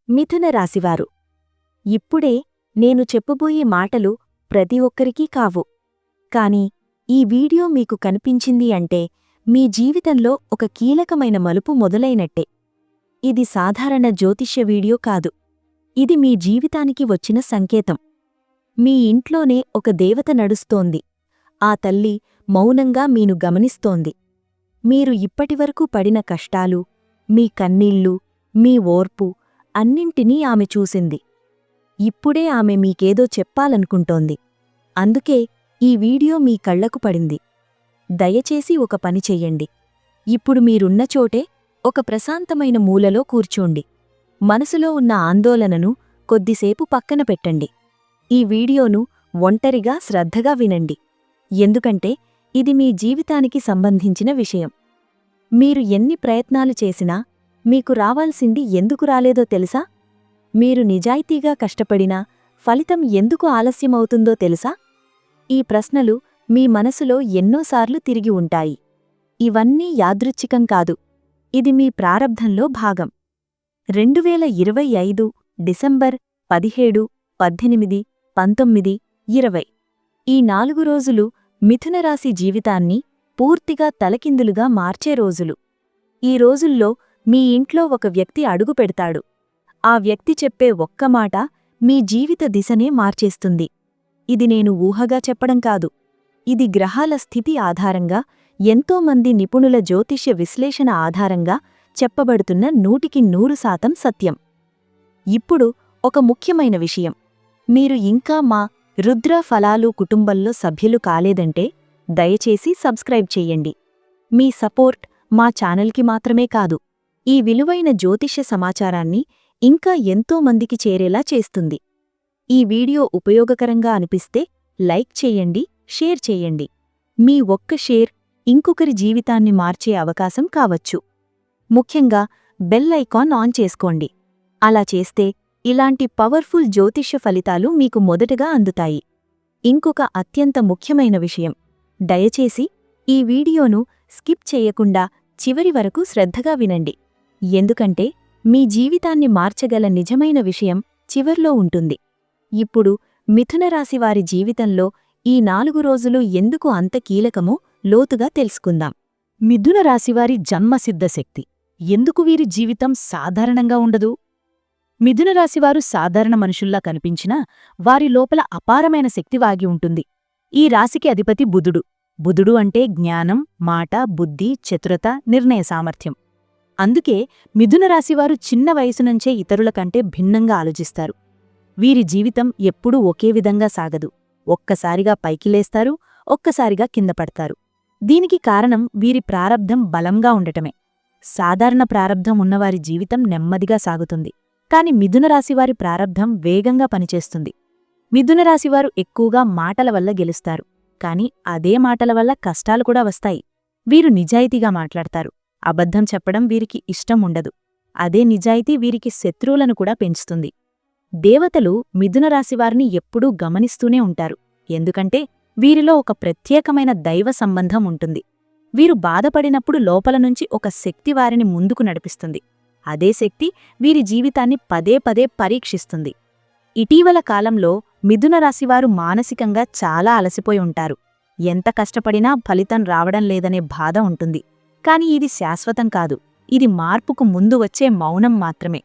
మిథున రాశివారు. ఇప్పుడే నేను చెప్పబోయే మాటలు ప్రతి ఒక్కరికీ కావు. కాని ఈ వీడియో మీకు కనిపించింది అంటే మీ జీవితంలో ఒక కీలకమైన మలుపు మొదలైనట్టే. ఇది సాధారణ జ్యోతిష్య వీడియో కాదు. ఇది మీ జీవితానికి వచ్చిన సంకేతం. మీ ఇంట్లోనే ఒక దేవత నడుస్తోంది. ఆ తల్లి మౌనంగా మీను గమనిస్తోంది. మీరు ఇప్పటివరకు పడిన కష్టాలు, మీ కన్నీళ్ళు, మీ ఓర్పు అన్నింటినీ ఆమె చూసింది. ఇప్పుడే ఆమె మీకేదో చెప్పాలనుకుంటోంది. అందుకే ఈ వీడియో మీ కళ్లకు పడింది. దయచేసి ఒక పని చెయ్యండి. ఇప్పుడు మీరున్న చోటే ఒక ప్రశాంతమైన మూలలో కూర్చోండి. మనసులో ఉన్న ఆందోళనను కొద్దిసేపు పక్కన పెట్టండి. ఈ వీడియోను ఒంటరిగా శ్రద్ధగా వినండి. ఎందుకంటే ఇది మీ జీవితానికి సంబంధించిన విషయం. మీరు ఎన్ని ప్రయత్నాలు చేసినా మీకు రావాల్సింది ఎందుకు రాలేదో తెలుసా? మీరు నిజాయితీగా కష్టపడినా ఫలితం ఎందుకు ఆలస్యమవుతుందో తెలుసా? ఈ ప్రశ్నలు మీ మనసులో ఎన్నోసార్లు తిరిగి ఉంటాయి. ఇవన్నీ యాదృచ్ఛికం కాదు. ఇది మీ ప్రారబ్ధంలో భాగం. 2025 డిసెంబర్ 17, 18, 19, 20 ఈ 4 రోజులు మిథునరాశి జీవితాన్ని పూర్తిగా తలకిందులుగా మార్చే రోజులు. ఈ రోజుల్లో మీ ఇంట్లో ఒక వ్యక్తి అడుగు పెడతాడు. ఆ వ్యక్తి చెప్పే ఒక్క మాట మీ జీవిత దిశనే మార్చేస్తుంది. ఇది నేను ఊహగా చెప్పడం కాదు. ఇది గ్రహాల స్థితి ఆధారంగా, ఎంతోమంది నిపుణుల జ్యోతిష్య విశ్లేషణ ఆధారంగా చెప్పబడుతున్న 100% సత్యం. ఇప్పుడు ఒక ముఖ్యమైన విషయం. మీరు ఇంకా మా రుద్ర ఫలాలు కుటుంబంలో సభ్యులు కాలేదంటే దయచేసి సబ్స్క్రైబ్ చెయ్యండి. మీ సపోర్ట్ మా ఛానల్కి మాత్రమే కాదు, ఈ విలువైన జ్యోతిష్య సమాచారాన్ని ఇంకా ఎంతో మందికి చేరేలా చేస్తుంది. ఈ వీడియో ఉపయోగకరంగా అనిపిస్తే లైక్ చేయండి, షేర్ చేయండి. మీ ఒక్క షేర్ ఇంకొకరి జీవితాన్ని మార్చే అవకాశం కావచ్చు. ముఖ్యంగా బెల్ ఐకాన్ ఆన్ చేసుకోండి. అలా చేస్తే ఇలాంటి పవర్ఫుల్ జ్యోతిష్య ఫలితాలు మీకు మొదటగా అందుతాయి. ఇంకొక అత్యంత ముఖ్యమైన విషయం, దయచేసి ఈ వీడియోను స్కిప్ చేయకుండా చివరి వరకు శ్రద్ధగా వినండి. ఎందుకంటే మీ జీవితాన్ని మార్చగల నిజమైన విషయం చివర్లో ఉంటుంది. ఇప్పుడు మిథునరాశివారి జీవితంలో ఈ 4 రోజులు ఎందుకు అంత కీలకమో లోతుగా తెలుసుకుందాం. మిథునరాశివారి జన్మసిద్ధ శక్తి. ఎందుకు వీరి జీవితం సాధారణంగా ఉండదు? మిథునరాశివారు సాధారణ మనుషుల్లా కనిపించినా వారి లోపల అపారమైన శక్తి వాగి ఉంటుంది. ఈ రాశికి అధిపతి బుధుడు. బుధుడు అంటే జ్ఞానం, మాట, బుద్ధి, చతురత, నిర్ణయ సామర్థ్యం. అందుకే మిథునరాశివారు చిన్న వయసునుంచే ఇతరుల కంటే భిన్నంగా ఆలోచిస్తారు. వీరి జీవితం ఎప్పుడూ ఒకే విధంగా సాగదు. ఒక్కసారిగా పైకి లేస్తారు, ఒక్కసారిగా కింద పడతారు. దీనికి కారణం వీరి ప్రారబ్ధం బలంగా ఉండటమే. సాధారణ ప్రారబ్ధం ఉన్నవారి జీవితం నెమ్మదిగా సాగుతుంది. కాని మిథునరాశివారి ప్రారబ్ధం వేగంగా పనిచేస్తుంది. మిథునరాశివారు ఎక్కువగా మాటల వల్ల గెలుస్తారు. కాని అదే మాటల వల్ల కష్టాలు కూడా వస్తాయి. వీరు నిజాయితీగా మాట్లాడతారు. అబద్ధం చెప్పడం వీరికి ఇష్టం ఉండదు. అదే నిజాయితీ వీరికి శత్రువులను కూడా పెంచుతుంది. దేవతలు మిథునరాశివారిని ఎప్పుడూ గమనిస్తూనే ఉంటారు. ఎందుకంటే వీరిలో ఒక ప్రత్యేకమైన దైవ సంబంధం ఉంటుంది. వీరు బాధపడినప్పుడు లోపలనుంచి ఒక శక్తి వారిని ముందుకు నడిపిస్తుంది. అదే శక్తి వీరి జీవితాన్ని పదే పదే పరీక్షిస్తుంది. ఇటీవల కాలంలో మిథునరాశివారు మానసికంగా చాలా అలసిపోయి ఉంటారు. ఎంత కష్టపడినా ఫలితం రావడం లేదనే బాధ ఉంటుంది. కాని ఇది శాశ్వతం కాదు. ఇది మార్పుకు ముందు వచ్చే మౌనం మాత్రమే.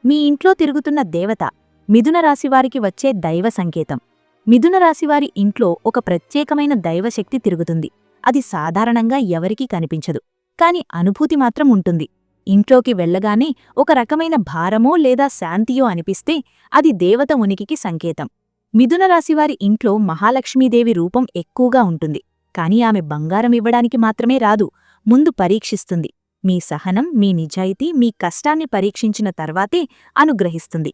మీ ఇంట్లో తిరుగుతున్న దేవత మిథునరాశివారికి వచ్చే దైవ సంకేతం. మిథునరాశివారి ఇంట్లో ఒక ప్రత్యేకమైన దైవశక్తి తిరుగుతుంది. అది సాధారణంగా ఎవరికీ కనిపించదు. కాని అనుభూతి మాత్రం ఉంటుంది. ఇంట్లోకి వెళ్లగానే ఒక రకమైన భారమో లేదా శాంతియో అనిపిస్తే అది దేవత ఉనికికి సంకేతం. మిథునరాశివారి ఇంట్లో మహాలక్ష్మీదేవి రూపం ఎక్కువగా ఉంటుంది. కాని ఆమె బంగారం ఇవ్వడానికి మాత్రమే రాదు, ముందు పరీక్షిస్తుంది. మీ సహనం, మీ నిజాయితీ, మీ కష్టాన్ని పరీక్షించిన తర్వాతే అనుగ్రహిస్తుంది.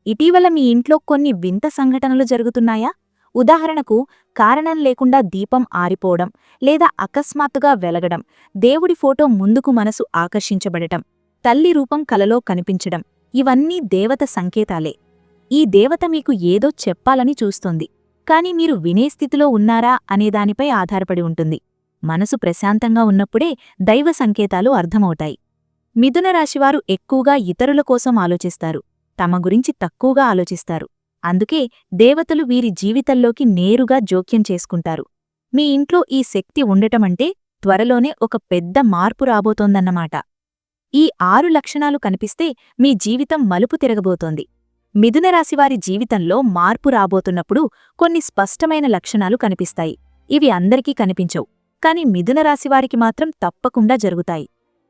ఇటీవల మీ ఇంట్లో కొన్ని వింత సంఘటనలు జరుగుతున్నాయా? ఉదాహరణకు, కారణం లేకుండా దీపం ఆరిపోవడం, లేదా అకస్మాత్తుగా వెలగడం, దేవుడి ఫోటో ముందుకు మనసు ఆకర్షించబడటం, తల్లి రూపం కలలో కనిపించడం, ఇవన్నీ దేవత సంకేతాలే. ఈ దేవత మీకు ఏదో చెప్పాలని చూస్తోంది. కాని మీరు వినే స్థితిలో ఉన్నారా అనేదానిపై ఆధారపడి ఉంటుంది. మనసు ప్రశాంతంగా ఉన్నప్పుడే దైవ సంకేతాలు అర్థమవుతాయి. మిథునరాశివారు ఎక్కువగా ఇతరుల కోసం ఆలోచిస్తారు. తమ గురించి తక్కువగా ఆలోచిస్తారు. అందుకే దేవతలు వీరి జీవితంలోకి నేరుగా జోక్యం చేసుకుంటారు. మీ ఇంట్లో ఈ శక్తి ఉండటమంటే త్వరలోనే ఒక పెద్ద మార్పు రాబోతోందన్నమాట. ఈ 6 లక్షణాలు కనిపిస్తే మీ జీవితం మలుపు తిరగబోతోంది. మిథున రాశివారి జీవితంలో మార్పు రాబోతున్నప్పుడు కొన్ని స్పష్టమైన లక్షణాలు కనిపిస్తాయి. ఇవి అందరికీ కనిపించవు, కాని మిథున రాశివారికి మాత్రం తప్పకుండా జరుగుతాయి.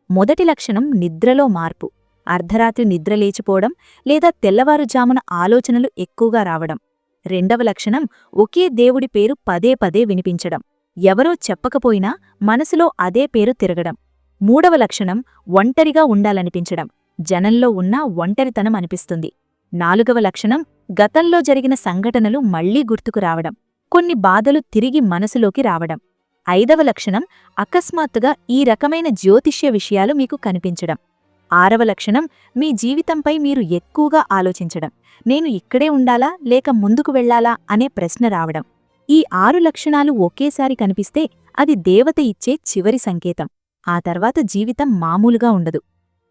మొదటి లక్షణం నిద్రలో మార్పు. అర్ధరాత్రి నిద్ర లేచిపోవడం లేదా తెల్లవారుజామున ఆలోచనలు ఎక్కువగా రావడం. రెండవ లక్షణం ఒకే దేవుడి పేరు పదే పదే వినిపించడం. ఎవరో చెప్పకపోయినా మనసులో అదే పేరు తిరగడం. మూడవ లక్షణం ఒంటరిగా ఉండాలనిపించడం. జనంలో ఉన్నా ఒంటరితనం అనిపిస్తుంది. నాలుగవ లక్షణం గతంలో జరిగిన సంఘటనలు మళ్లీ గుర్తుకు రావడం. కొన్ని బాధలు తిరిగి మనసులోకి రావడం. ఐదవ లక్షణం అకస్మాత్తుగా ఈ రకమైన జ్యోతిష్య విషయాలు మీకు కనిపించడం. ఆరవ లక్షణం మీ జీవితంపై మీరు ఎక్కువగా ఆలోచించడం. నేను ఇక్కడే ఉండాలా లేక ముందుకు వెళ్లాలా అనే ప్రశ్న రావడం. ఈ 6 లక్షణాలు ఒకేసారి కనిపిస్తే అది దేవత ఇచ్చే చివరి సంకేతం. ఆ తర్వాత జీవితం మామూలుగా ఉండదు.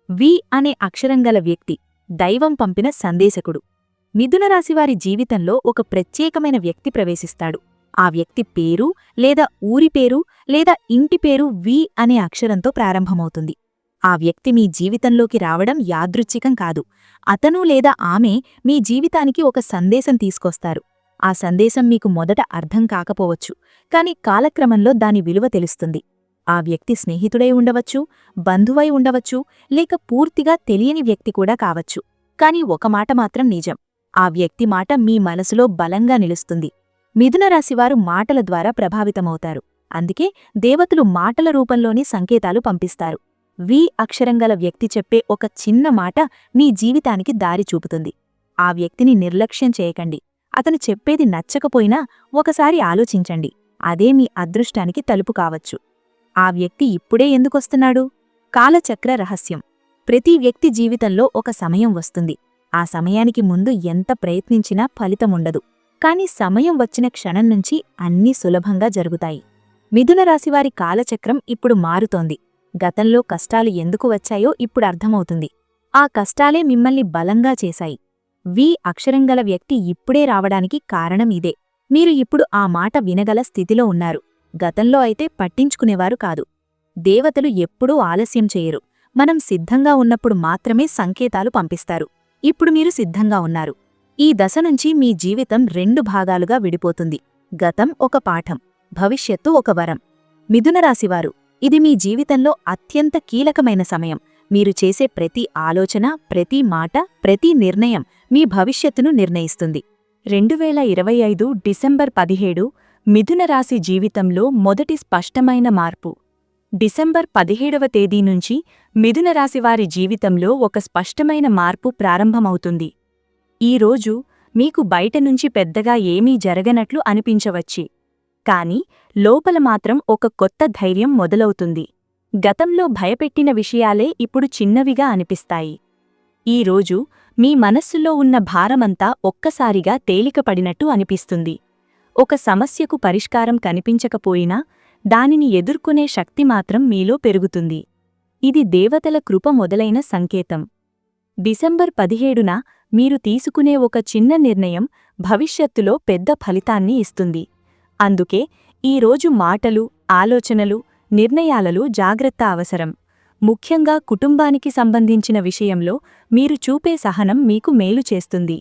వి అనే అక్షరంగల వ్యక్తి దైవం పంపిన సందేశకుడు. మిథున రాశివారి జీవితంలో ఒక ప్రత్యేకమైన వ్యక్తి ప్రవేశిస్తాడు. ఆ వ్యక్తి పేరు లేదా ఊరి పేరు లేదా ఇంటి పేరు వి అనే అక్షరంతో ప్రారంభమవుతుంది. ఆ వ్యక్తి మీ జీవితంలోకి రావడం యాదృచ్ఛికం కాదు. అతను లేదా ఆమె మీ జీవితానికి ఒక సందేశం తీసుకొస్తారు. ఆ సందేశం మీకు మొదట అర్థం కాకపోవచ్చు, కాని కాలక్రమంలో దాని విలువ తెలుస్తుంది. ఆ వ్యక్తి స్నేహితుడై ఉండవచ్చు, బంధువై ఉండవచ్చు, లేక పూర్తిగా తెలియని వ్యక్తి కూడా కావచ్చు. కాని ఒక మాట మాత్రం నిజం, ఆ వ్యక్తి మాట మీ మనసులో బలంగా నిలుస్తుంది. మిథున రాశివారు మాటల ద్వారా ప్రభావితమవుతారు. అందుకే దేవతలు మాటల రూపంలోని సంకేతాలు పంపిస్తారు. వి అక్షరంగల వ్యక్తి చెప్పే ఒక చిన్న మాట మీ జీవితానికి దారి చూపుతుంది. ఆ వ్యక్తిని నిర్లక్ష్యం చేయకండి. అతను చెప్పేది నచ్చకపోయినా ఒకసారి ఆలోచించండి. అదే మీ అదృష్టానికి తలుపు కావచ్చు. ఆ వ్యక్తి ఇప్పుడే ఎందుకొస్తున్నాడు? కాలచక్ర రహస్యం. ప్రతి వ్యక్తి జీవితంలో ఒక సమయం వస్తుంది. ఆ సమయానికి ముందు ఎంత ప్రయత్నించినా ఫలితముండదు. కాని సమయం వచ్చిన క్షణం నుంచి అన్నీ సులభంగా జరుగుతాయి. మిథున రాశివారి కాలచక్రం ఇప్పుడు మారుతోంది. గతంలో కష్టాలు ఎందుకు వచ్చాయో ఇప్పుడు అర్థమవుతుంది. ఆ కష్టాలే మిమ్మల్ని బలంగా చేశాయి. వి అక్షరంగల వ్యక్తి ఇప్పుడే రావడానికి కారణం ఇదే. మీరు ఇప్పుడు ఆ మాట వినగల స్థితిలో ఉన్నారు. గతంలో అయితే పట్టించుకునేవారు కాదు. దేవతలు ఎప్పుడూ ఆలస్యం చేయరు. మనం సిద్ధంగా ఉన్నప్పుడు మాత్రమే సంకేతాలు పంపిస్తారు. ఇప్పుడు మీరు సిద్ధంగా ఉన్నారు. ఈ దశ నుంచి మీ జీవితం 2 భాగాలుగా విడిపోతుంది. గతం ఒక పాఠం, భవిష్యత్తు ఒక వరం. మిథున రాశివారు, ఇది మీ జీవితంలో అత్యంత కీలకమైన సమయం. మీరు చేసే ప్రతి ఆలోచన, ప్రతి మాట, ప్రతి నిర్ణయం మీ భవిష్యత్తును నిర్ణయిస్తుంది. 2025 డిసెంబర్ 17 మిథున రాశి జీవితంలో మొదటి స్పష్టమైన మార్పు. డిసెంబర్ 17వ తేదీ నుంచి మిథున రాశివారి జీవితంలో ఒక స్పష్టమైన మార్పు ప్రారంభమవుతుంది. ఈ రోజు మీకు బయట నుంచి పెద్దగా ఏమీ జరగనట్లు అనిపించవచ్చు. కాని లోపల మాత్రం ఒక కొత్త ధైర్యం మొదలవుతుంది. గతంలో భయపెట్టిన విషయాలే ఇప్పుడు చిన్నవిగా అనిపిస్తాయి. ఈ రోజు మీ మనస్సులో ఉన్న భారమంతా ఒక్కసారిగా తేలికపడినట్టు అనిపిస్తుంది. ఒక సమస్యకు పరిష్కారం కనిపించకపోయినా దానిని ఎదుర్కొనే శక్తి మాత్రం మీలో పెరుగుతుంది. ఇది దేవతల కృప మొదలైన సంకేతం. డిసెంబర్ 17న మీరు తీసుకునే ఒక చిన్న నిర్ణయం భవిష్యత్తులో పెద్ద ఫలితాన్ని ఇస్తుంది. అందుకే ఈరోజు మాటలు, ఆలోచనలు, నిర్ణయాలలో జాగ్రత్త అవసరం. ముఖ్యంగా కుటుంబానికి సంబంధించిన విషయంలో మీరు చూపే సహనం మీకు మేలు చేస్తుంది.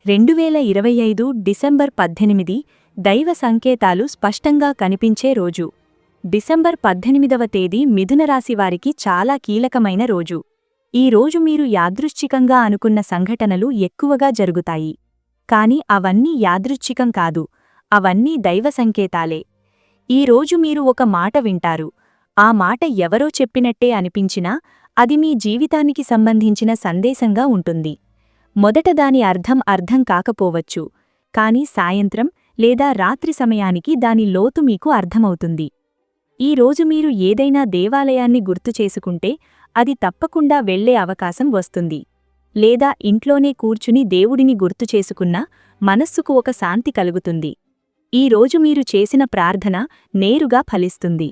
2025 డిసెంబర్ 18 దైవ సంకేతాలు స్పష్టంగా కనిపించే రోజు. డిసెంబర్ 18వ తేదీ మిథున రాశివారికి చాలా కీలకమైన రోజు. ఈ రోజు మీరు యాదృచ్ఛికంగా అనుకున్న సంఘటనలు ఎక్కువగా జరుగుతాయి. కాని అవన్నీ యాదృచ్ఛికం కాదు, అవన్నీ దైవ సంకేతాలే. ఈ రోజు మీరు ఒక మాట వింటారు. ఆ మాట ఎవరో చెప్పినట్టే అనిపించినా అది మీ జీవితానికి సంబంధించిన సందేశంగా ఉంటుంది. మొదట దాని అర్థం కాకపోవచ్చు, కాని సాయంత్రం లేదా రాత్రి సమయానికి దాని లోతు మీకు అర్థమవుతుంది. ఈ రోజు మీరు ఏదైనా దేవాలయాన్ని గుర్తుచేసుకుంటే అది తప్పకుండా వెళ్లే అవకాశం వస్తుంది. లేదా ఇంట్లోనే కూర్చుని దేవుడిని గుర్తుచేసుకున్నా మనస్సుకు ఒక శాంతి కలుగుతుంది. ఈ రోజు మీరు చేసిన ప్రార్థన నేరుగా ఫలిస్తుంది.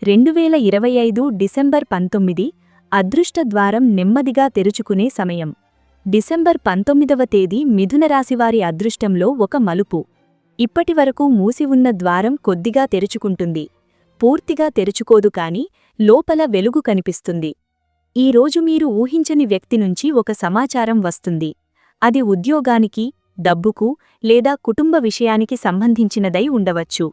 2025 డిసెంబర్ 19 అదృష్టద్వారం నెమ్మదిగా తెరుచుకునే సమయం. డిసెంబర్ 19వ తేదీ మిథునరాశివారి అదృష్టంలో ఒక మలుపు. ఇప్పటివరకు మూసి ఉన్న ద్వారం కొద్దిగా తెరుచుకుంటుంది. పూర్తిగా తెరుచుకోదు కాని లోపల వెలుగు కనిపిస్తుంది. ఈరోజు మీరు ఊహించని వ్యక్తి నుంచి ఒక సమాచారం వస్తుంది. అది ఉద్యోగానికి, డబ్బుకు లేదా కుటుంబ విషయానికి సంబంధించినదై ఉండవచ్చు.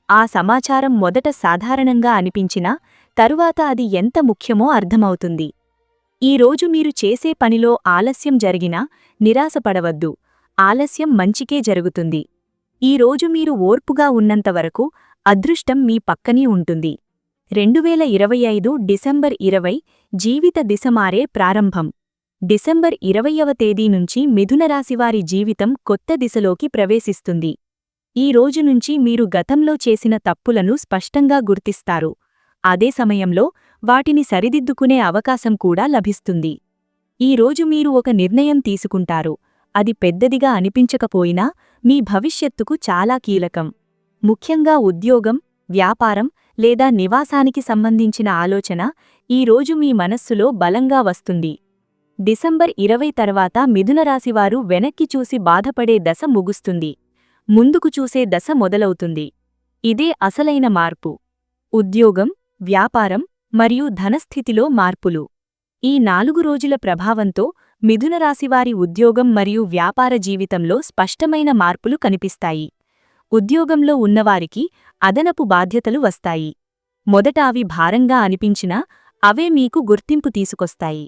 ఆ సమాచారం మొదట సాధారణంగా అనిపించినా తరువాత అది ఎంత ముఖ్యమో అర్థమవుతుంది. ఈరోజు మీరు చేసే పనిలో ఆలస్యం జరిగినా నిరాశపడవద్దు. ఆలస్యం మంచికే జరుగుతుంది. ఈరోజు మీరు ఓర్పుగా ఉన్నంతవరకు అదృష్టం మీ పక్కనే ఉంటుంది. 2025 డిసెంబర్ 20 జీవిత దిశ మారే ప్రారంభం. డిసెంబర్ 20వ తేదీ నుంచి మిథునరాశివారి జీవితం కొత్త దిశలోకి ప్రవేశిస్తుంది. ఈ రోజు నుంచి మీరు గతంలో చేసిన తప్పులను స్పష్టంగా గుర్తిస్తారు. అదే సమయంలో వాటిని సరిదిద్దుకునే అవకాశం కూడా లభిస్తుంది. ఈ రోజు మీరు ఒక నిర్ణయం తీసుకుంటారు. అది పెద్దదిగా అనిపించకపోయినా మీ భవిష్యత్తుకు చాలా కీలకం. ముఖ్యంగా ఉద్యోగం, వ్యాపారం లేదా నివాసానికి సంబంధించిన ఆలోచన ఈ రోజు మీ మనస్సులో బలంగా వస్తుంది. డిసెంబర్ 20 తర్వాత మిథునరాశివారు వెనక్కి చూసి బాధపడే దశ ముగుస్తుంది. ముందుకు చూసే దశ మొదలవుతుంది. ఇదే అసలైన మార్పు. ఉద్యోగం, వ్యాపారం మరియు ధనస్థితిలో మార్పులు. ఈ 4 రోజుల ప్రభావంతో మిథునరాశివారి ఉద్యోగం మరియు వ్యాపార జీవితంలో స్పష్టమైన మార్పులు కనిపిస్తాయి. ఉద్యోగంలో ఉన్నవారికి అదనపు బాధ్యతలు వస్తాయి. మొదట అవి భారంగా అనిపించినా అవే మీకు గుర్తింపు తీసుకొస్తాయి.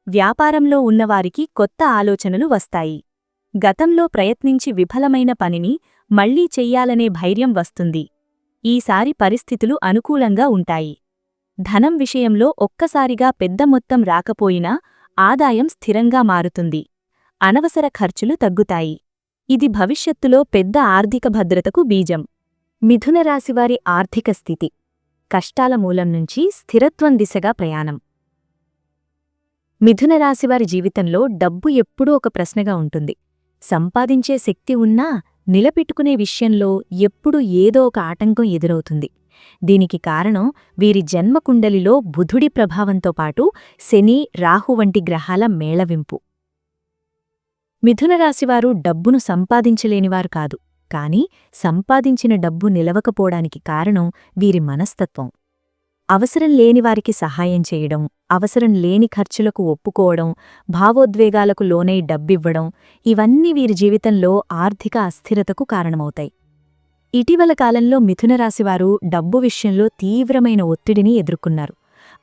వ్యాపారంలో ఉన్నవారికి కొత్త ఆలోచనలు వస్తాయి. గతంలో ప్రయత్నించి విఫలమైన పనిని మళ్లీ చెయ్యాలనే ధైర్యం వస్తుంది. ఈసారి పరిస్థితులు అనుకూలంగా ఉంటాయి. ధనం విషయంలో ఒక్కసారిగా పెద్ద మొత్తం రాకపోయినా ఆదాయం స్థిరంగా మారుతుంది. అనవసర ఖర్చులు తగ్గుతాయి. ఇది భవిష్యత్తులో పెద్ద ఆర్థిక భద్రతకు బీజం. మిథునరాశివారి ఆర్థిక స్థితి. కష్టాల మూలం నుంచి స్థిరత్వం దిశగా ప్రయాణం. మిథునరాశివారి జీవితంలో డబ్బు ఎప్పుడూ ఒక ప్రశ్నగా ఉంటుంది. సంపాదించే శక్తి ఉన్నా నిలబెట్టుకునే విషయంలో ఎప్పుడూ ఏదో ఒక ఆటంకం ఎదురవుతుంది. దీనికి కారణం వీరి జన్మకుండలిలో బుధుడి ప్రభావంతో పాటు శని, రాహు వంటి గ్రహాల మేళవింపు. మిథునరాశివారు డబ్బును సంపాదించలేనివారు కాదు. కాని సంపాదించిన డబ్బు నిలవకపోవడానికి కారణం వీరి మనస్తత్వం. అవసరం లేనివారికి సహాయం చేయడం, అవసరం లేని ఖర్చులకు ఒప్పుకోవడం, భావోద్వేగాలకు లోనై డబ్బివ్వడం ఇవన్నీ వీరి జీవితంలో ఆర్థిక అస్థిరతకు కారణమవుతాయి. ఇటీవల కాలంలో మిథునరాశివారు డబ్బు విషయంలో తీవ్రమైన ఒత్తిడిని ఎదుర్కొన్నారు.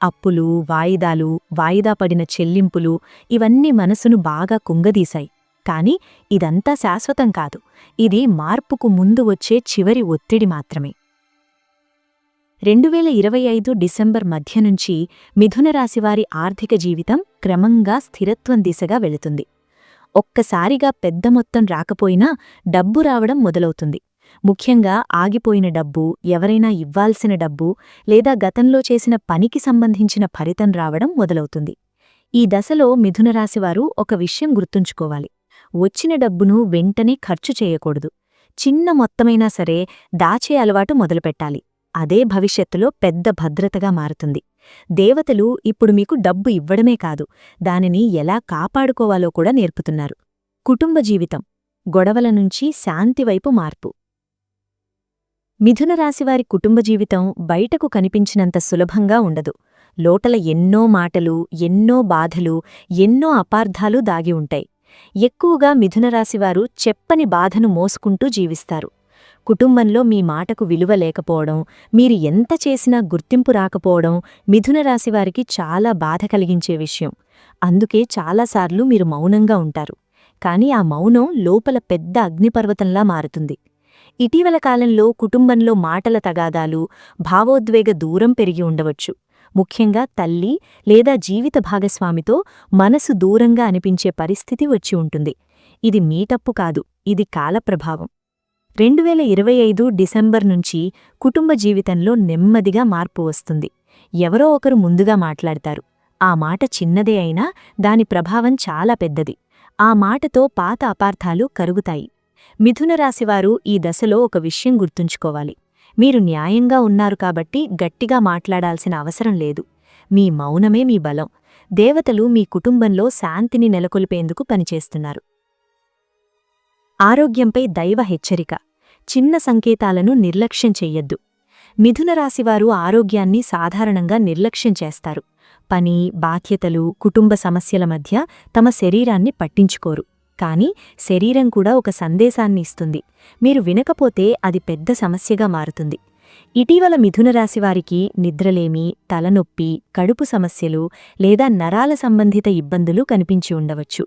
అప్పులు, వాయిదాలు, వాయిదా పడిన చెల్లింపులు ఇవన్నీ మనసును బాగా కుంగదీశాయి. కాని ఇదంతా శాశ్వతం కాదు. ఇది మార్పుకు ముందు వచ్చే చివరి ఒత్తిడి మాత్రమే. 2025 డిసెంబర్ మధ్య నుంచి మిథునరాశివారి ఆర్థిక జీవితం క్రమంగా స్థిరత్వం దిశగా వెళుతుంది. ఒక్కసారిగా పెద్ద మొత్తం రాకపోయినా డబ్బు రావడం మొదలవుతుంది. ముఖ్యంగా ఆగిపోయిన డబ్బు, ఎవరైనా ఇవ్వాల్సిన డబ్బు లేదా గతంలో చేసిన పనికి సంబంధించిన ఫలితం రావడం మొదలవుతుంది. ఈ దశలో మిథునరాశివారు ఒక విషయం గుర్తుంచుకోవాలి. వచ్చిన డబ్బును వెంటనే ఖర్చు చేయకూడదు. చిన్న మొత్తమైనా సరే దాచే అలవాటు మొదలుపెట్టాలి. అదే భవిష్యత్తులో పెద్ద భద్రతగా మారుతుంది. దేవతలు ఇప్పుడు మీకు డబ్బు ఇవ్వడమే కాదు, దానిని ఎలా కాపాడుకోవాలో కూడా నేర్పుతున్నారు. కుటుంబ జీవితం. గొడవల నుంచి శాంతివైపు మార్పు. మిథునరాశివారి కుటుంబ జీవితం బయటకు కనిపించినంత సులభంగా ఉండదు. లోటల ఎన్నో మాటలు, ఎన్నో బాధలు, ఎన్నో అపార్థాలు దాగి ఉంటాయి. ఎక్కువగా మిథునరాశివారు చెప్పని బాధను మోసుకుంటూ జీవిస్తారు. కుటుంబంలో మీ మాటకు విలువ లేకపోవడం, మీరు ఎంత చేసినా గుర్తింపు రాకపోవడం మిథునరాశివారికి చాలా బాధ కలిగించే విషయం. అందుకే చాలాసార్లు మీరు మౌనంగా ఉంటారు. కాని ఆ మౌనం లోపల పెద్ద అగ్నిపర్వతంలా మారుతుంది. ఇటీవల కాలంలో కుటుంబంలో మాటల తగాదాలు, భావోద్వేగ దూరం పెరిగి ఉండవచ్చు. ముఖ్యంగా తల్లి లేదా జీవిత భాగస్వామితో మనసు దూరంగా అనిపించే పరిస్థితి వచ్చి ఉంటుంది. ఇది మీ తప్పు కాదు, ఇది కాలప్రభావం. 2025 డిసెంబర్ నుంచి కుటుంబ జీవితంలో నెమ్మదిగా మార్పు వస్తుంది. ఎవరో ఒకరు ముందుగా మాట్లాడతారు. ఆ మాట చిన్నదే అయినా దాని ప్రభావం చాలా పెద్దది. ఆ మాటతో పాత అపార్థాలు కరుగుతాయి. మిథునరాశివారు ఈ దశలో ఒక విషయం గుర్తుంచుకోవాలి. మీరు న్యాయంగా ఉన్నారు కాబట్టి గట్టిగా మాట్లాడాల్సిన అవసరం లేదు. మీ మౌనమే మీ బలం. దేవతలు మీ కుటుంబంలో శాంతిని నెలకొల్పేందుకు పనిచేస్తున్నారు. ఆరోగ్యంపై దైవ హెచ్చరిక. చిన్న సంకేతాలను నిర్లక్ష్యం చెయ్యొద్దు. మిథున రాశివారు ఆరోగ్యాన్ని సాధారణంగా నిర్లక్ష్యం చేస్తారు. పని, బాధ్యతలు, కుటుంబ సమస్యల మధ్య తమ శరీరాన్ని పట్టించుకోరు. కానీ శరీరం కూడా ఒక సందేశాన్ని ఇస్తుంది. మీరు వినకపోతే అది పెద్ద సమస్యగా మారుతుంది. ఇటీవల మిథున రాశివారికి నిద్రలేమి, తలనొప్పి, కడుపు సమస్యలు లేదా నరాల సంబంధిత ఇబ్బందులు కనిపించి ఉండవచ్చు.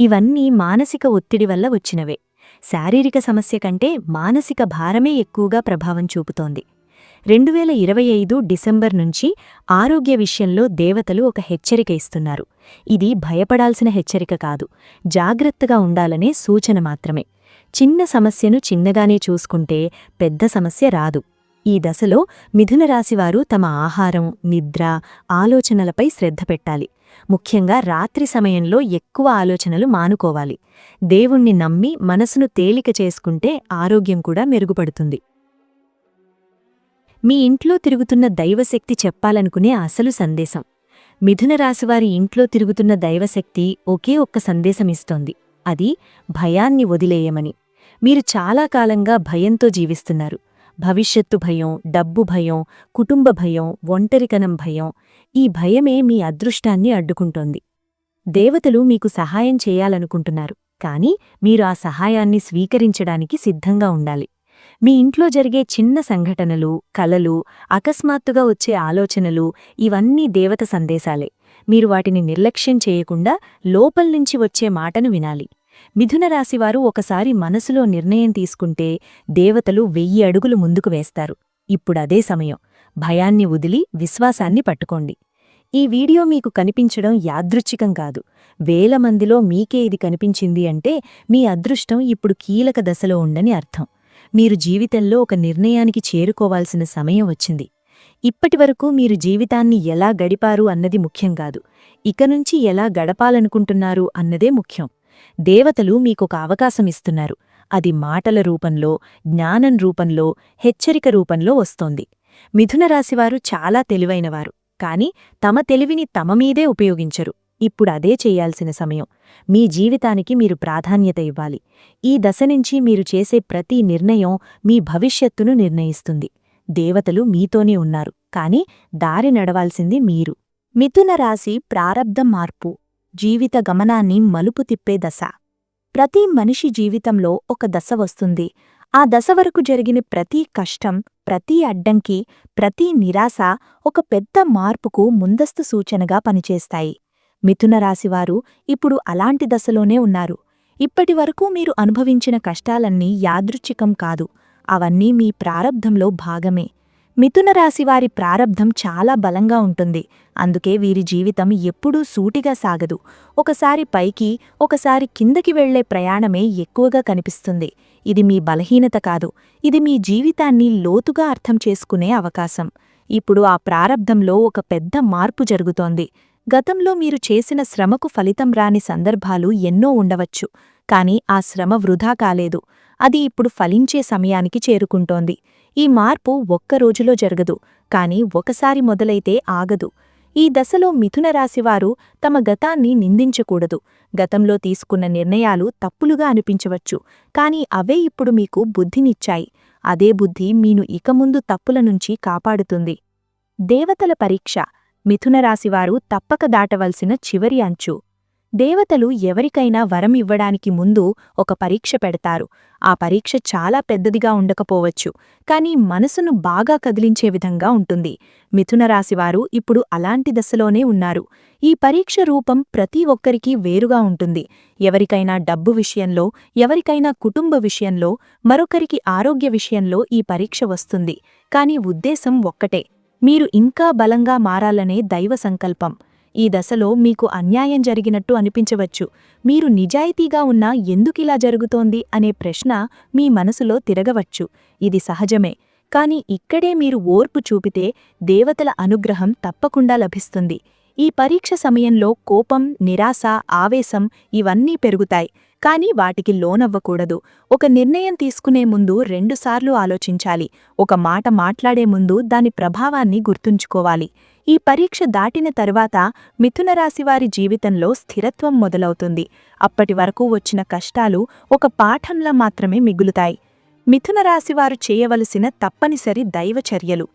ఇవన్నీ మానసిక ఒత్తిడి వల్ల వచ్చినవే. శారీరక సమస్య కంటే మానసిక భారమే ఎక్కువగా ప్రభావం చూపుతోంది. 2025 డిసెంబర్ నుంచి ఆరోగ్య విషయంలో దేవతలు ఒక హెచ్చరిక ఇస్తున్నారు. ఇది భయపడాల్సిన హెచ్చరిక కాదు, జాగ్రత్తగా ఉండాలనే సూచన మాత్రమే. చిన్న సమస్యను చిన్నగానే చూసుకుంటే పెద్ద సమస్య రాదు. ఈ దశలో మిథున రాశివారు తమ ఆహారం, నిద్ర, ఆలోచనలపై శ్రద్ధ పెట్టాలి. ముఖ్యంగా రాత్రి సమయంలో ఎక్కువ ఆలోచనలు మానుకోవాలి. దేవుణ్ణి నమ్మి మనసును తేలిక చేసుకుంటే ఆరోగ్యం కూడా మెరుగుపడుతుంది. మీ ఇంట్లో తిరుగుతున్న దైవశక్తి చెప్పాలనుకునే అసలు సందేశం. మిథున రాశివారి ఇంట్లో తిరుగుతున్న దైవశక్తి ఒకే ఒక్క సందేశమిస్తోంది. అది భయాన్ని వదిలేయమని. మీరు చాలా కాలంగా భయంతో జీవిస్తున్నారు. భవిష్యత్తు భయం, డబ్బు భయం, కుటుంబ భయం, ఒంటరితనం భయం. ఈ భయమే మీ అదృష్టాన్ని అడ్డుకుంటోంది. దేవతలు మీకు సహాయం చేయాలనుకుంటున్నారు, కానీ మీరు ఆ సహాయాన్ని స్వీకరించడానికి సిద్ధంగా ఉండాలి. మీ ఇంట్లో జరిగే చిన్న సంఘటనలు, కలలు, అకస్మాత్తుగా వచ్చే ఆలోచనలు ఇవన్నీ దేవత సందేశాలే. మీరు వాటిని నిర్లక్ష్యం చేయకుండా లోపల్నుంచి వచ్చే మాటను వినాలి. మిథున రాశివారు ఒకసారి మనసులో నిర్ణయం తీసుకుంటే దేవతలు 1000 అడుగులు ముందుకు వేస్తారు. ఇప్పుడదే సమయం. భయాన్ని వదిలి విశ్వాసాన్ని పట్టుకోండి. ఈ వీడియో మీకు కనిపించడం యాదృచ్ఛికం కాదు. వేల మందిలో మీకే ఇది కనిపించింది అంటే మీ అదృష్టం ఇప్పుడు కీలక దశలో ఉందని అర్థం. మీరు జీవితంలో ఒక నిర్ణయానికి చేరుకోవాల్సిన సమయం వచ్చింది. ఇప్పటివరకు మీరు జీవితాన్ని ఎలా గడిపారు అన్నది ముఖ్యం కాదు, ఇకనుంచి ఎలా గడపాలనుకుంటున్నారు అన్నదే ముఖ్యం. దేవతలు మీకొక అవకాశమిస్తున్నారు. అది మాటల రూపంలో, జ్ఞానం రూపంలో, హెచ్చరిక రూపంలో వస్తోంది. మిథున రాశివారు చాలా తెలివైనవారు, కాని తమ తెలివిని తమ మీదే ఉపయోగించరు. ఇప్పుడదే చెయ్యాల్సిన సమయం. మీ జీవితానికి మీరు ప్రాధాన్యత ఇవ్వాలి. ఈ దశ నుంచి మీరు చేసే ప్రతి నిర్ణయం మీ భవిష్యత్తును నిర్ణయిస్తుంది. దేవతలు మీతోనే ఉన్నారు, కాని దారి నడవాల్సింది మీరు. మిథున రాశి ప్రారబ్ధం మార్పు. జీవిత గమనాన్ని మలుపు తిప్పే దశ. ప్రతి మనిషి జీవితంలో ఒక దశ వస్తుంది. ఆ దశ వరకు జరిగిన ప్రతి కష్టం, ప్రతి అడ్డంకి, ప్రతి నిరాశ ఒక పెద్ద మార్పుకు ముందస్తు సూచనగా పనిచేస్తాయి. మిథున రాశివారు ఇప్పుడు అలాంటి దశలోనే ఉన్నారు. ఇప్పటివరకు మీరు అనుభవించిన కష్టాలన్నీ యాదృచ్ఛికం కాదు, అవన్నీ మీ ప్రారబ్ధంలో భాగమే. మిథున రాశివారి ప్రారబ్ధం చాలా బలంగా ఉంటుంది. అందుకే వీరి జీవితం ఎప్పుడూ సూటిగా సాగదు. ఒకసారి పైకి, ఒకసారి కిందకి వెళ్లే ప్రయాణమే ఎక్కువగా కనిపిస్తుంది. ఇది మీ బలహీనత కాదు, ఇది మీ జీవితాన్ని లోతుగా అర్థం చేసుకునే అవకాశం. ఇప్పుడు ఆ ప్రారబ్ధంలో ఒక పెద్ద మార్పు జరుగుతోంది. గతంలో మీరు చేసిన శ్రమకు ఫలితం రాని సందర్భాలు ఎన్నో ఉండవచ్చు, కాని ఆ శ్రమ వృధా కాలేదు. అది ఇప్పుడు ఫలించే సమయానికి చేరుకుంటోంది. ఈ మార్పు ఒక్క రోజులో జరగదు, కాని ఒకసారి మొదలైతే ఆగదు. ఈ దశలో మిథున రాశివారు తమ గతాన్ని నిందించకూడదు. గతంలో తీసుకున్న నిర్ణయాలు తప్పులుగా అనిపించవచ్చు, కాని అవే ఇప్పుడు మీకు బుద్ధినిచ్చాయి. అదే బుద్ధి మీను ఇక ముందు తప్పుల నుంచి కాపాడుతుంది. దేవతల పరీక్ష. మిథున రాశివారు తప్పక దాటవలసిన చివరి అంచు. దేవతలు ఎవరికైనా వరం ఇవ్వడానికి ముందు ఒక పరీక్ష పెడతారు. ఆ పరీక్ష చాలా పెద్దదిగా ఉండకపోవచ్చు, కానీ మనసును బాగా కదిలించే విధంగా ఉంటుంది. మిథున రాశివారు ఇప్పుడు అలాంటి దశలోనే ఉన్నారు. ఈ పరీక్ష రూపం ప్రతి ఒక్కరికీ వేరుగా ఉంటుంది. ఎవరికైనా డబ్బు విషయంలో, ఎవరికైనా కుటుంబ విషయంలో, మరొకరికి ఆరోగ్య విషయంలో ఈ పరీక్ష వస్తుంది. కానీ ఉద్దేశం ఒక్కటే, మీరు ఇంకా బలంగా మారాలనే దైవ సంకల్పం. ఈ దశలో మీకు అన్యాయం జరిగినట్టు అనిపించవచ్చు. మీరు నిజాయితీగా ఉన్నా ఎందుకిలా జరుగుతోంది అనే ప్రశ్న మీ మనసులో తిరగవచ్చు. ఇది సహజమే. కాని ఇక్కడే మీరు ఓర్పు చూపితే దేవతల అనుగ్రహం తప్పకుండా లభిస్తుంది. ఈ పరీక్ష సమయంలో కోపం, నిరాశ, ఆవేశం ఇవన్నీ పెరుగుతాయి. కానీ వాటికి లోనవ్వకూడదు. ఒక నిర్ణయం తీసుకునే ముందు 2 సార్లు ఆలోచించాలి. ఒక మాట మాట్లాడే ముందు దాని ప్రభావాన్ని గుర్తుంచుకోవాలి. ఈ పరీక్ష దాటిన తరువాత మిథునరాశివారి జీవితంలో స్థిరత్వం మొదలవుతుంది. అప్పటి వరకు వచ్చిన కష్టాలు ఒక పాఠంలా మాత్రమే మిగులుతాయి. మిథునరాశివారు చేయవలసిన తప్పనిసరి దైవచర్యలు.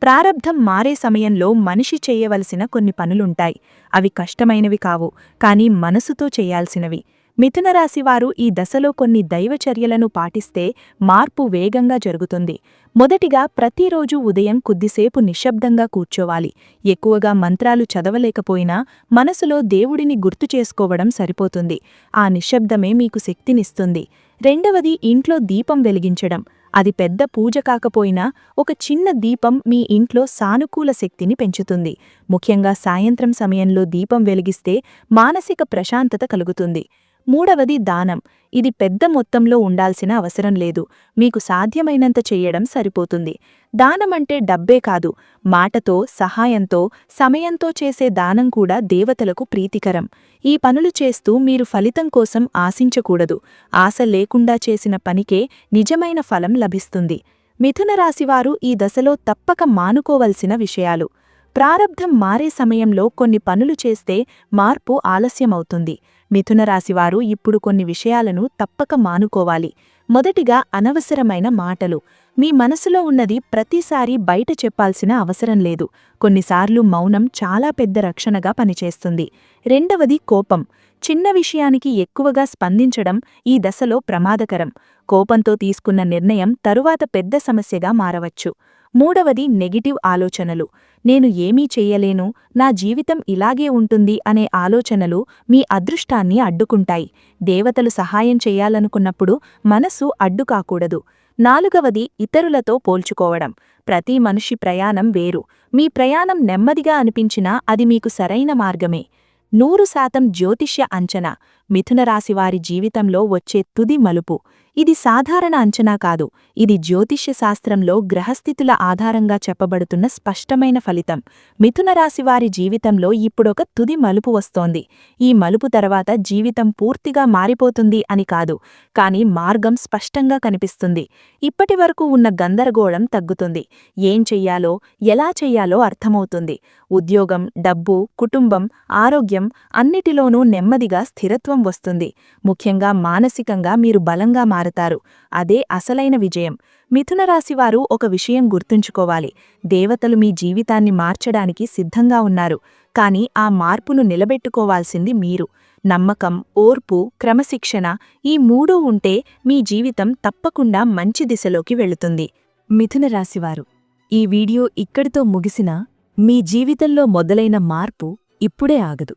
ప్రారబ్ధం మారే సమయంలో మనిషి చేయవలసిన కొన్ని పనులుంటాయి. అవి కష్టమైనవి కావు, కానీ మనసుతో చేయాల్సినవి. మిథునరాశివారు ఈ దశలో కొన్ని దైవచర్యలను పాటిస్తే మార్పు వేగంగా జరుగుతుంది. మొదటిగా ప్రతిరోజూ ఉదయం కొద్దిసేపు నిశ్శబ్దంగా కూర్చోవాలి. ఎక్కువగా మంత్రాలు చదవలేకపోయినా మనసులో దేవుడిని గుర్తు చేసుకోవడం సరిపోతుంది. ఆ నిశ్శబ్దమే మీకు శక్తినిస్తుంది. రెండవది, ఇంట్లో దీపం వెలిగించడం. అది పెద్ద పూజ కాకపోయినా ఒక చిన్న దీపం మీ ఇంట్లో సానుకూల శక్తిని పెంచుతుంది. ముఖ్యంగా సాయంత్రం సమయంలో దీపం వెలిగిస్తే మానసిక ప్రశాంతత కలుగుతుంది. మూడవది, దానం. ఇది పెద్ద మొత్తంలో ఉండాల్సిన అవసరం లేదు. మీకు సాధ్యమైనంత చెయ్యడం సరిపోతుంది. దానమంటే డబ్బే కాదు, మాటతో, సహాయంతో, సమయంతో చేసే దానం కూడా దేవతలకు ప్రీతికరం. ఈ పనులు చేస్తూ మీరు ఫలితం కోసం ఆశించకూడదు. ఆశ లేకుండా చేసిన పనికే నిజమైన ఫలం లభిస్తుంది. మిథునరాశివారు ఈ దశలో తప్పక మానుకోవలసిన విషయాలు. ప్రారబ్ధం మారే సమయంలో కొన్ని పనులు చేస్తే మార్పు ఆలస్యమవుతుంది. మిథునరాశివారు ఇప్పుడు కొన్ని విషయాలను తప్పక మానుకోవాలి. మొదటిగా, అనవసరమైన మాటలు. మీ మనసులో ఉన్నది ప్రతిసారీ బయట చెప్పాల్సిన అవసరం లేదు. కొన్నిసార్లు మౌనం చాలా పెద్ద రక్షణగా పనిచేస్తుంది. రెండవది, కోపం. చిన్న విషయానికి ఎక్కువగా స్పందించడం ఈ దశలో ప్రమాదకరం. కోపంతో తీసుకున్న నిర్ణయం తరువాత పెద్ద సమస్యగా మారవచ్చు. మూడవది, నెగిటివ్ ఆలోచనలు. నేను ఏమీ చెయ్యలేను, నా జీవితం ఇలాగే ఉంటుంది అనే ఆలోచనలు మీ అదృష్టాన్ని అడ్డుకుంటాయి. దేవతలు సహాయం చెయ్యాలనుకున్నప్పుడు మనసు అడ్డుకాకూడదు. నాలుగవది, ఇతరులతో పోల్చుకోవడం. ప్రతి మనిషి ప్రయాణం వేరు. మీ ప్రయాణం నెమ్మదిగా అనిపించినా అది మీకు సరైన మార్గమే. 100% జ్యోతిష్య అంచనా. మిథునరాశివారి జీవితంలో వచ్చే తుది మలుపు. ఇది సాధారణ అంచనా కాదు, ఇది జ్యోతిష్య శాస్త్రంలో గ్రహస్థితుల ఆధారంగా చెప్పబడుతున్న స్పష్టమైన ఫలితం. మిథునరాశివారి జీవితంలో ఇప్పుడొక తుది మలుపు వస్తోంది. ఈ మలుపు తర్వాత జీవితం పూర్తిగా మారిపోతుంది అని కాదు, కానీ మార్గం స్పష్టంగా కనిపిస్తుంది. ఇప్పటివరకు ఉన్న గందరగోళం తగ్గుతుంది. ఏం చెయ్యాలో, ఎలా చెయ్యాలో అర్థమవుతుంది. ఉద్యోగం, డబ్బు, కుటుంబం, ఆరోగ్యం అన్నిటిలోనూ నెమ్మదిగా స్థిరత్వం వస్తుంది. ముఖ్యంగా మానసికంగా మీరు బలంగా మారతారు. అదే అసలైన విజయం. మిథునరాశివారు ఒక విషయం గుర్తుంచుకోవాలి. దేవతలు మీ జీవితాన్ని మార్చడానికి సిద్ధంగా ఉన్నారు, కానీ ఆ మార్పును నిలబెట్టుకోవాల్సింది మీరు. నమ్మకం, ఓర్పు, క్రమశిక్షణ ఈ మూడూ ఉంటే మీ జీవితం తప్పకుండా మంచి దిశలోకి వెళుతుంది. మిథునరాశివారు, ఈ వీడియో ఇక్కడితో ముగిసినా మీ జీవితంలో మొదలైన మార్పు ఇప్పుడే ఆగదు.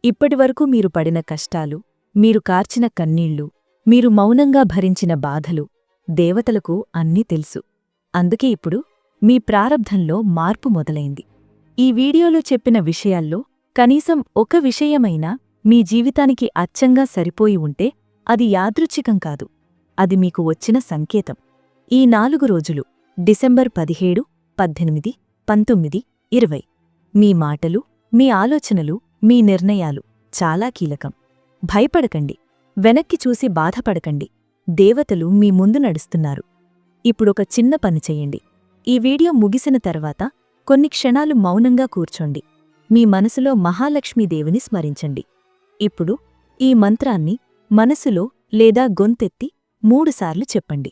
ఇప్పటివరకు మీరు పడిన కష్టాలు, మీరు కార్చిన కన్నీళ్లు, మీరు మౌనంగా భరించిన బాధలు దేవతలకు అన్నీ తెలుసు. అందుకే ఇప్పుడు మీ ప్రారబ్ధంలో మార్పు మొదలైంది. ఈ వీడియోలో చెప్పిన విషయాల్లో కనీసం ఒక విషయమైనా మీ జీవితానికి అచ్చంగా సరిపోయి ఉంటే అది యాదృచ్ఛికం కాదు, అది మీకు వచ్చిన సంకేతం. ఈ 4 రోజులు డిసెంబర్ 17, 18, 19, 20 మీ మాటలు, మీ ఆలోచనలు, మీ నిర్ణయాలు చాలా కీలకం. భయపడకండి, వెనక్కి చూసి బాధపడకండి. దేవతలు మీ ముందు నడుస్తున్నారు. ఇప్పుడొక చిన్న పని చెయ్యండి. ఈ వీడియో ముగిసిన తర్వాత కొన్ని క్షణాలు మౌనంగా కూర్చోండి. మీ మనసులో మహాలక్ష్మీదేవిని స్మరించండి. ఇప్పుడు ఈ మంత్రాన్ని మనసులో లేదా గొంతెత్తి 3 సార్లు చెప్పండి.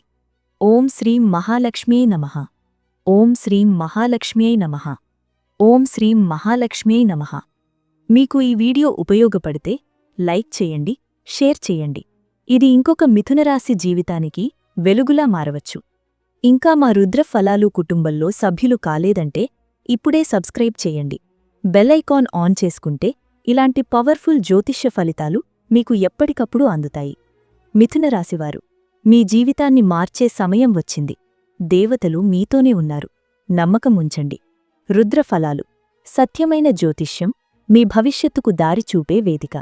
ఓం శ్రీం మహాలక్ష్మ్యై నమః. ఓం శ్రీం మహాలక్ష్మ్యై నమః. ఓం శ్రీం మహాలక్ష్మ్యై నమః. మీకు ఈ వీడియో ఉపయోగపడితే లైక్ చేయండి, షేర్ చేయండి. ఇది ఇంకొక మిథునరాశి జీవితానికి వెలుగులా మారవచ్చు. ఇంకా మా రుద్ర ఫలాలు కుటుంబంలో సభ్యులు కాలేదంటే ఇప్పుడే సబ్స్క్రైబ్ చేయండి. బెల్ ఐకాన్ ఆన్ చేసుకుంటే ఇలాంటి పవర్ఫుల్ జ్యోతిష్య ఫలితాలు మీకు ఎప్పటికప్పుడు అందుతాయి. మిథునరాశివారు, మీ జీవితాన్ని మార్చే సమయం వచ్చింది. దేవతలు మీతోనే ఉన్నారు. నమ్మకం ఉంచండి. రుద్ర ఫలాలు, సత్యమైన జ్యోతిష్యం, మీ భవిష్యత్తుకు దారి చూపే వేదిక.